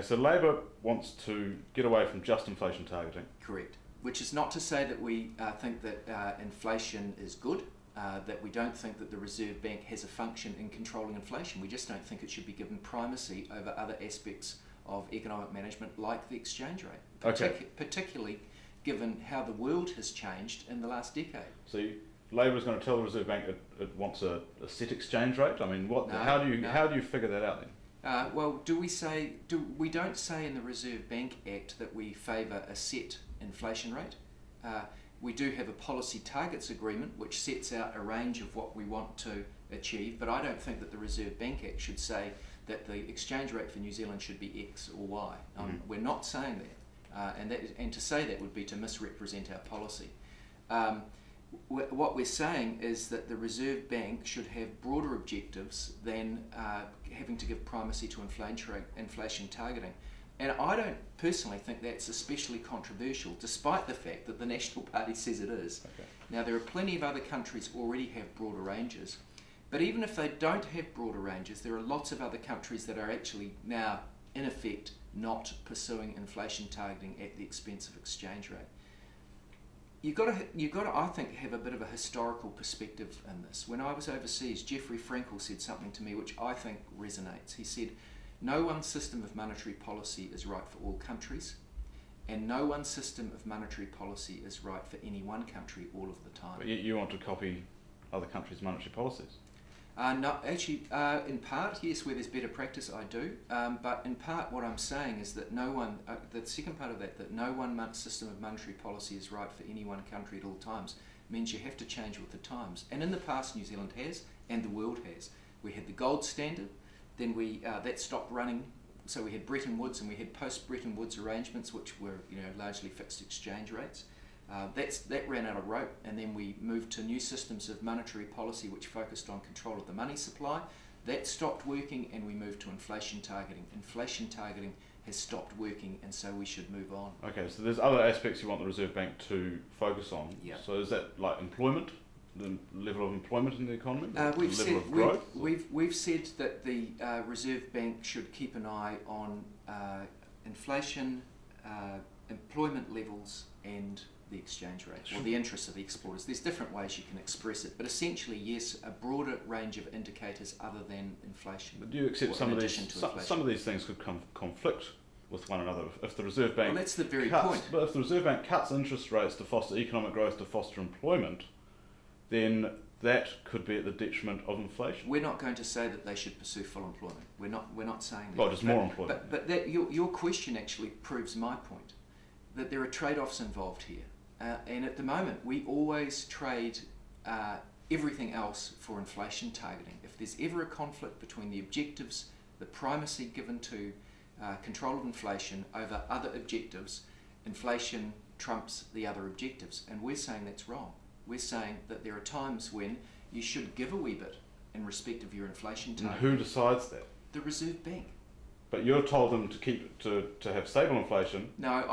So Labor wants to get away from just inflation targeting. Correct. Which is not to say that we think that inflation is good, that we don't think that the Reserve Bank has a function in controlling inflation. We just don't think it should be given primacy over other aspects of economic management like the exchange rate, particularly given how the world has changed in the last decade. So Labor is going to tell the Reserve Bank it wants a set exchange rate? I mean, how do you figure that out then? Well, we don't say in the Reserve Bank Act that we favour a set inflation rate. We do have a policy targets agreement which sets out a range of what we want to achieve, but I don't think that the Reserve Bank Act should say that the exchange rate for New Zealand should be X or Y. We're not saying that, and to say that would be to misrepresent our policy. What we're saying is that the Reserve Bank should have broader objectives than having to give primacy to inflation targeting. And I don't personally think that's especially controversial, despite the fact that the National Party says it is. Okay. Now, there are plenty of other countries already have broader ranges, but even if they don't have broader ranges, there are lots of other countries that are actually now, in effect, not pursuing inflation targeting at the expense of exchange rate. You've got to, I think, have a bit of a historical perspective in this. When I was overseas, Jeffrey Frankel said something to me which I think resonates. He said, "No one system of monetary policy is right for all countries, and no one system of monetary policy is right for any one country all of the time." But you want to copy other countries' monetary policies? No, actually, in part, yes, where there's better practice, I do. But in part, what I'm saying is that the second part of that no one system of monetary policy is right for any one country at all times, means you have to change with the times. And in the past, New Zealand has, and the world has. We had the gold standard, then that stopped running. So we had Bretton Woods, and we had post-Bretton Woods arrangements, which were largely fixed exchange rates. That ran out of rope, and then we moved to new systems of monetary policy which focused on control of the money supply. That stopped working, and we moved to inflation targeting. Inflation targeting has stopped working, and so we should move on. Okay, so there's other aspects you want the Reserve Bank to focus on. Yep. So is that like employment, the level of employment in the economy, We've said that the Reserve Bank should keep an eye on inflation, employment levels, and the exchange rate, or the interests of the exporters. There's different ways you can express it, but essentially, yes, a broader range of indicators other than inflation. But do you accept some of these things could conflict with one another if the Reserve Bank? Well, that's the very point. But if the Reserve Bank cuts interest rates to foster economic growth, to foster employment, then that could be at the detriment of inflation. We're not going to say that they should pursue full employment. We're not saying that. Well, just more employment. But your question actually proves my point, that there are trade-offs involved here. And at the moment, we always trade everything else for inflation targeting. If there's ever a conflict between the objectives, the primacy given to control of inflation over other objectives, inflation trumps the other objectives. And we're saying that's wrong. We're saying that there are times when you should give a wee bit in respect of your inflation target. And who decides that? The Reserve Bank. But you're told them to have stable inflation. No,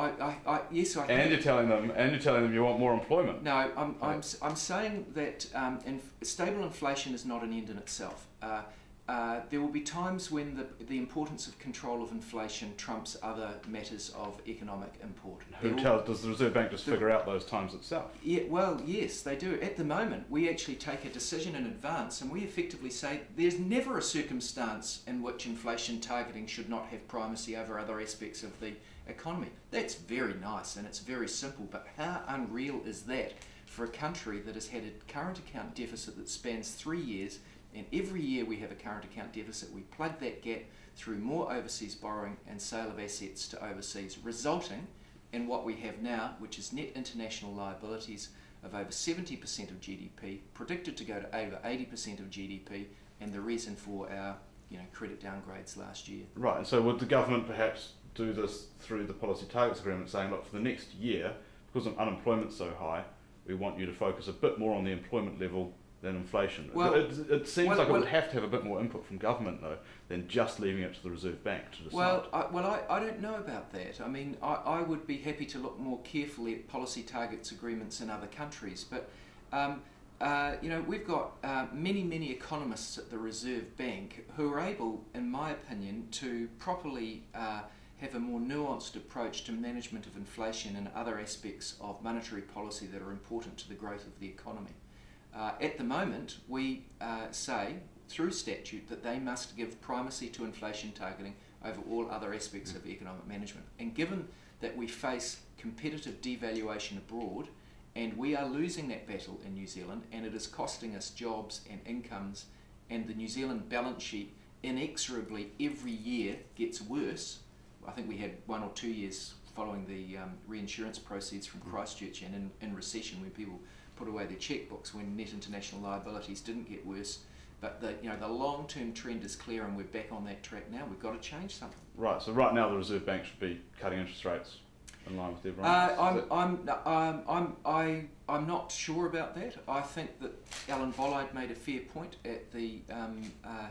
yes, I. And you're telling them you want more employment. No, I'm saying that stable inflation is not an end in itself. There will be times when the importance of control of inflation trumps other matters of economic import. Does the Reserve Bank just figure out those times itself? Yeah, well, yes, they do. At the moment, we actually take a decision in advance, and we effectively say there's never a circumstance in which inflation targeting should not have primacy over other aspects of the economy. That's very nice, and it's very simple, but how unreal is that for a country that has had a current account deficit that spans 3 years, and every year we have a current account deficit. We plug that gap through more overseas borrowing and sale of assets to overseas, resulting in what we have now, which is net international liabilities of over 70% of GDP, predicted to go to over 80% of GDP, and the reason for our credit downgrades last year. Right, and so would the government perhaps do this through the policy targets agreement, saying, look, for the next year, because unemployment's so high, we want you to focus a bit more on the employment level than inflation. Well, it seems like it would have to have a bit more input from government, though, than just leaving it to the Reserve Bank to decide. I don't know about that. I mean, I would be happy to look more carefully at policy targets agreements in other countries, but we've got many economists at the Reserve Bank who are able, in my opinion, to properly have a more nuanced approach to management of inflation and other aspects of monetary policy that are important to the growth of the economy. At the moment, we say through statute that they must give primacy to inflation targeting over all other aspects of economic management. And given that we face competitive devaluation abroad, and we are losing that battle in New Zealand, and it is costing us jobs and incomes, and the New Zealand balance sheet inexorably every year gets worse. I think we had 1 or 2 years following the reinsurance proceeds from Christchurch and in recession when people put away their checkbooks when net international liabilities didn't get worse. But the long-term trend is clear, and we're back on that track now. We've got to change something. Right. So right now the Reserve Bank should be cutting interest rates in line with everyone. I'm not sure about that. I think that Alan Bollard made a fair point at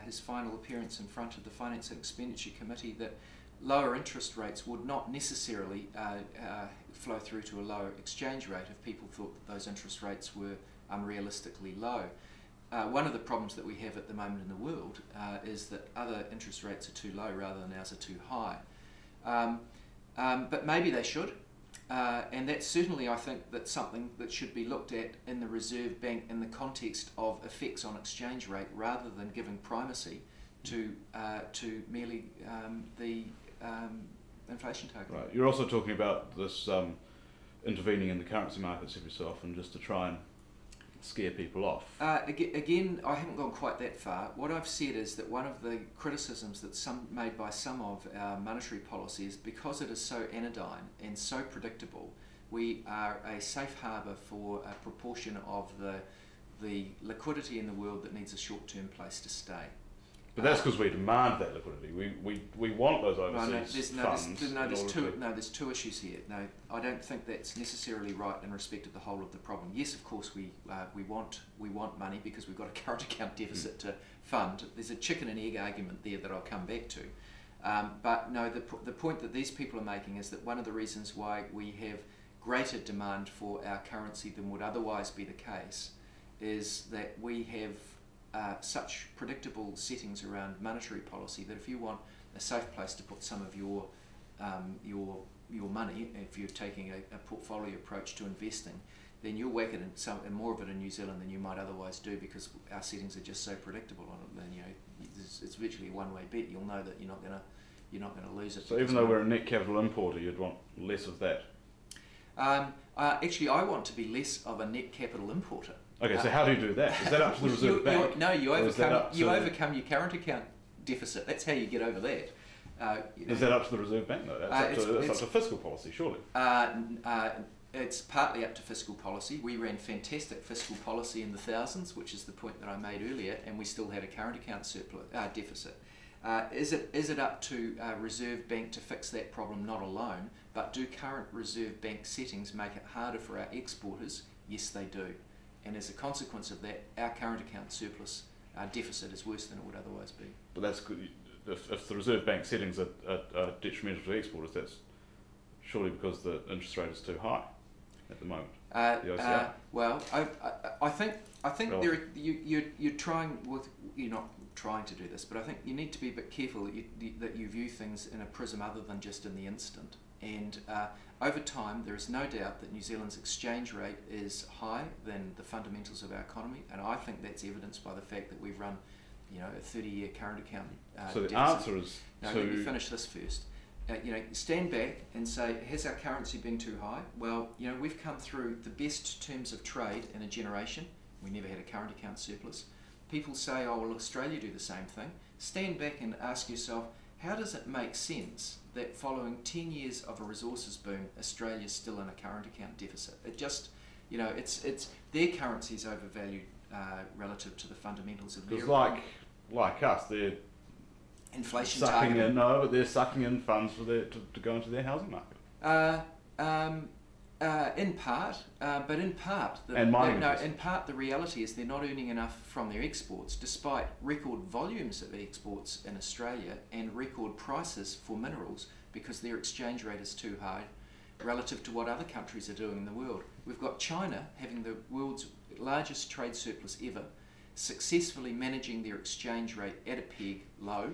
his final appearance in front of the Finance and Expenditure Committee that lower interest rates would not necessarily flow through to a lower exchange rate if people thought that those interest rates were unrealistically low. One of the problems that we have at the moment in the world is that other interest rates are too low rather than ours are too high. But maybe they should, and that's certainly, I think, that's something that should be looked at in the Reserve Bank in the context of effects on exchange rate rather than giving primacy to merely the inflation target. Right. You're also talking about this intervening in the currency markets every so often just to try and scare people off. Again, I haven't gone quite that far. What I've said is that one of the criticisms that's made by some of our monetary policy is because it is so anodyne and so predictable, we are a safe harbour for a proportion of the liquidity in the world that needs a short-term place to stay. But that's because we demand that liquidity. We want those overseas funds. There's two issues here. No, I don't think that's necessarily right in respect of the whole of the problem. Yes, of course we want money because we've got a current account deficit to fund. There's a chicken and egg argument there that I'll come back to. But no, the point that these people are making is that one of the reasons why we have greater demand for our currency than would otherwise be the case is that we have such predictable settings around monetary policy that if you want a safe place to put some of your money, if you're taking a portfolio approach to investing, then you'll whack it in more of it in New Zealand than you might otherwise do because our settings are just so predictable on it. And it's virtually a one-way bet. You'll know that you're not going to lose it. So even though we're a net capital importer, you'd want less of that. Actually, I want to be less of a net capital importer. Okay, so how do you do that? Is that up to the Reserve Bank? No, you overcome your current account deficit. That's how you get over that. Is that up to the Reserve Bank though? That's up to fiscal policy, surely. It's partly up to fiscal policy. We ran fantastic fiscal policy in the thousands, which is the point that I made earlier, and we still had a current account deficit. Is it up to Reserve Bank to fix that problem? Not alone, but do current Reserve Bank settings make it harder for our exporters? Yes, they do. And as a consequence of that, our current account surplus deficit is worse than it would otherwise be. But that's good. If the Reserve Bank settings are detrimental to exporters, that's surely because the interest rate is too high at the moment. The OCR. Well, I think you're not trying to do this, but I think you need to be a bit careful that you view things in a prism other than just in the instant. And over time, there is no doubt that New Zealand's exchange rate is higher than the fundamentals of our economy, and I think that's evidenced by the fact that we've run, a 30-year current account. So the deficit. answer is let me finish this first. Stand back and say, has our currency been too high? Well, we've come through the best terms of trade in a generation. We never had a current account surplus. People say, oh, will Australia do the same thing? Stand back and ask yourself, how does it make sense that following 10 years of a resources boom, Australia's still in a current account deficit? It just, it's their currency is overvalued relative to the fundamentals of their economy. Like us, they're inflation sucking in. No, but they're sucking in funds for to go into their housing market. In part, but in part, the reality is they're not earning enough from their exports, despite record volumes of exports in Australia and record prices for minerals, because their exchange rate is too high relative to what other countries are doing in the world. We've got China having the world's largest trade surplus ever, successfully managing their exchange rate at a peg low,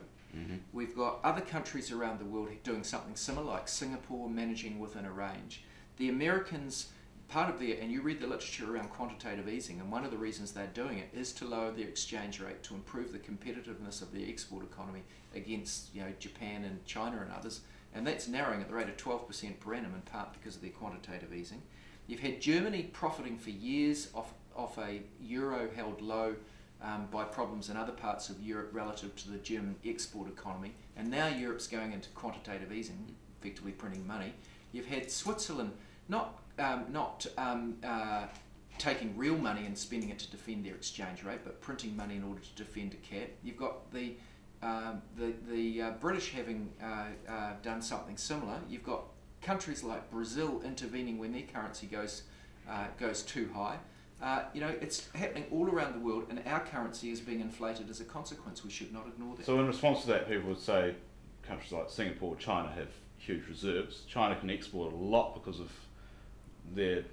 We've got other countries around the world doing something similar, like Singapore managing within a range. The Americans, part of and you read the literature around quantitative easing, and one of the reasons they're doing it is to lower their exchange rate, to improve the competitiveness of the export economy against Japan and China and others, and that's narrowing at the rate of 12% per annum, in part because of their quantitative easing. You've had Germany profiting for years off a euro held low by problems in other parts of Europe relative to the German export economy, and now Europe's going into quantitative easing, effectively printing money. You've had Switzerland not taking real money and spending it to defend their exchange rate, but printing money in order to defend a cap. You've got the British having done something similar. You've got countries like Brazil intervening when their currency goes too high. It's happening all around the world, and our currency is being inflated as a consequence. We should not ignore that. So in response to that, people would say countries like Singapore, China have huge reserves. China can export a lot because of their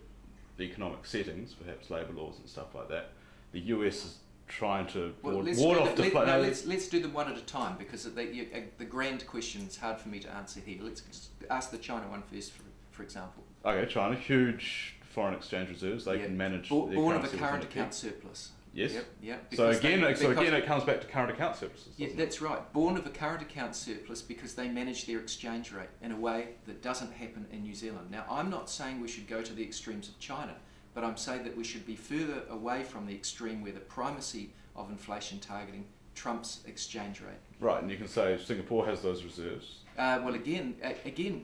economic settings, perhaps labour laws and stuff like that. The US is trying to ward off let's do them one at a time, because the grand question is hard for me to answer here. Let's ask the China one first, for example. Okay, China, huge foreign exchange reserves. They can manage born of a current account surplus. Yes. Yep. So again, it comes back to current account surpluses. Yeah, that's right. Born of a current account surplus because they manage their exchange rate in a way that doesn't happen in New Zealand. Now, I'm not saying we should go to the extremes of China, but I'm saying that we should be further away from the extreme where the primacy of inflation targeting trumps exchange rate. Right, and you can say Singapore has those reserves. Well, again,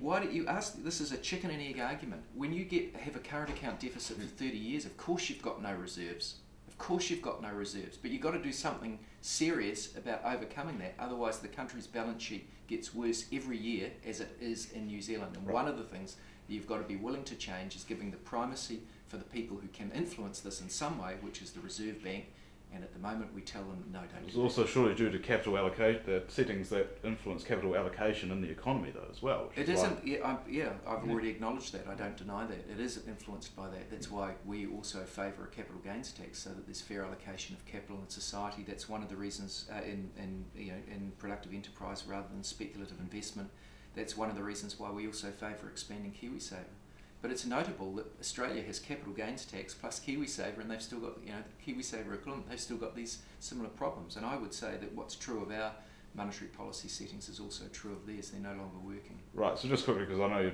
why don't you ask? This is a chicken and egg argument. When you have a current account deficit for 30 years, of course you've got no reserves. Of course you've got no reserves, but you've got to do something serious about overcoming that. Otherwise, the country's balance sheet gets worse every year, as it is in New Zealand. And one of the things that you've got to be willing to change is giving the primacy for the people who can influence this in some way, which is the Reserve Bank. And at the moment, we tell them, no, don't. It's also surely due to capital the settings that influence capital allocation in the economy, though, as well. It isn't. I've already acknowledged that. I don't deny that. It is influenced by that. That's why we also favour a capital gains tax, so that there's fair allocation of capital in society. That's one of the reasons in productive enterprise rather than speculative investment. That's one of the reasons why we also favour expanding KiwiSaver. But it's notable that Australia has capital gains tax plus KiwiSaver, and they've still got, the KiwiSaver equivalent, they've still got these similar problems. And I would say that what's true of our monetary policy settings is also true of theirs. They're no longer working. Right, so just quickly, because I know you're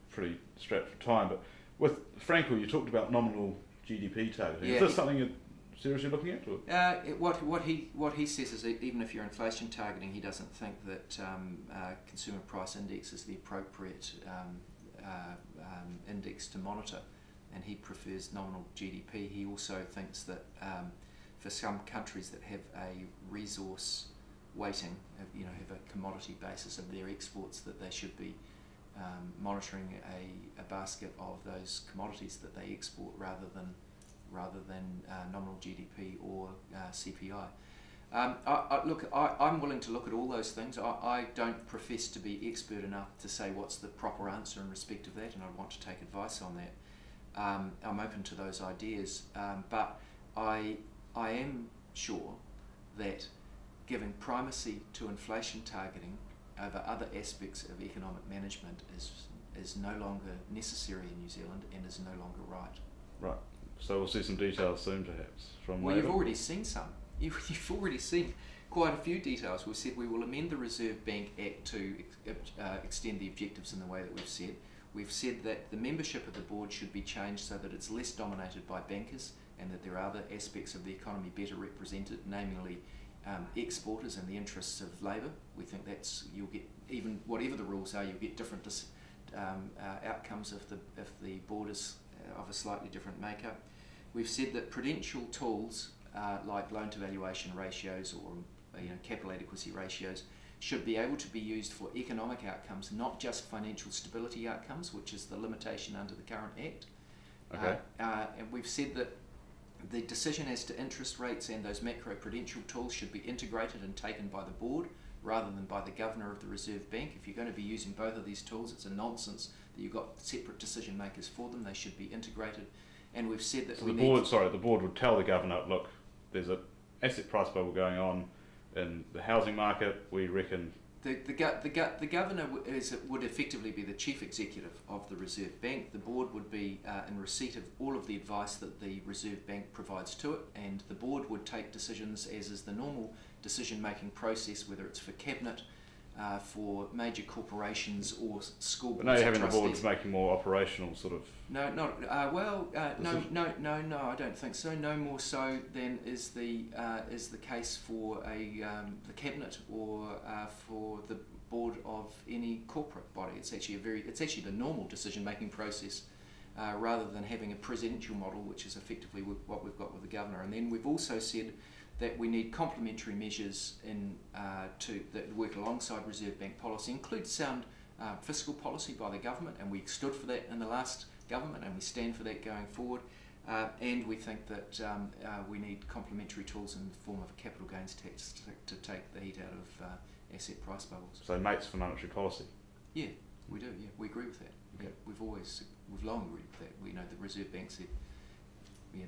pretty strapped for time, but with Frankel, you talked about nominal GDP targeting. Is this something you're seriously looking at? What he says is that even if you're inflation targeting, he doesn't think that consumer price index is the appropriate index to monitor, and he prefers nominal GDP. He also thinks that for some countries that have a resource weighting, have a commodity basis of their exports, that they should be monitoring a basket of those commodities that they export rather than nominal GDP or CPI. I'm willing to look at all those things. I don't profess to be expert enough to say what's the proper answer in respect of that, and I want to take advice on that. I'm open to those ideas, but I am sure that giving primacy to inflation targeting over other aspects of economic management is no longer necessary in New Zealand and is no longer right. Right. So we'll see some details soon, perhaps, from Well, you've already seen some. You've already seen quite a few details. We've said we will amend the Reserve Bank Act to extend the objectives in the way that we've said. We've said that the membership of the board should be changed so that it's less dominated by bankers and that there are other aspects of the economy better represented, namely exporters and the interests of labour. We think you'll get, even whatever the rules are, you'll get different outcomes if the board is of a slightly different makeup. We've said that prudential tools like loan to valuation ratios or capital adequacy ratios should be able to be used for economic outcomes, not just financial stability outcomes, which is the limitation under the current Act. Okay. And we've said that the decision as to interest rates and those macro-prudential tools should be integrated and taken by the board rather than by the governor of the Reserve Bank. If you're going to be using both of these tools, it's a nonsense that you've got separate decision makers for them. They should be integrated. And we've said that the board would tell the governor, look, there's an asset price bubble going on. In the housing market, we reckon the governor would effectively be the chief executive of the Reserve Bank. The board would be in receipt of all of the advice that the Reserve Bank provides to it, and the board would take decisions as is the normal decision-making process, whether it's for cabinet, for major corporations or school boards. But now you're having the boards making more operational sort of. No, not no, I don't think so. No more so than is the case for the cabinet or for the board of any corporate body. It's actually the normal decision-making process, rather than having a presidential model, which is effectively what we've got with the governor. And then we've also said that we need complementary measures that work alongside Reserve Bank policy, include sound fiscal policy by the government, and we stood for that in the last government, and we stand for that going forward. And we think that we need complementary tools in the form of a capital gains tax to take the heat out of asset price bubbles. So mates for monetary policy. Yeah, we do. Yeah, we agree with that. Okay. Yeah, we've long agreed with that. We know the Reserve Bank said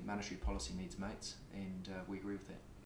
monetary policy needs mates, and we agree with that.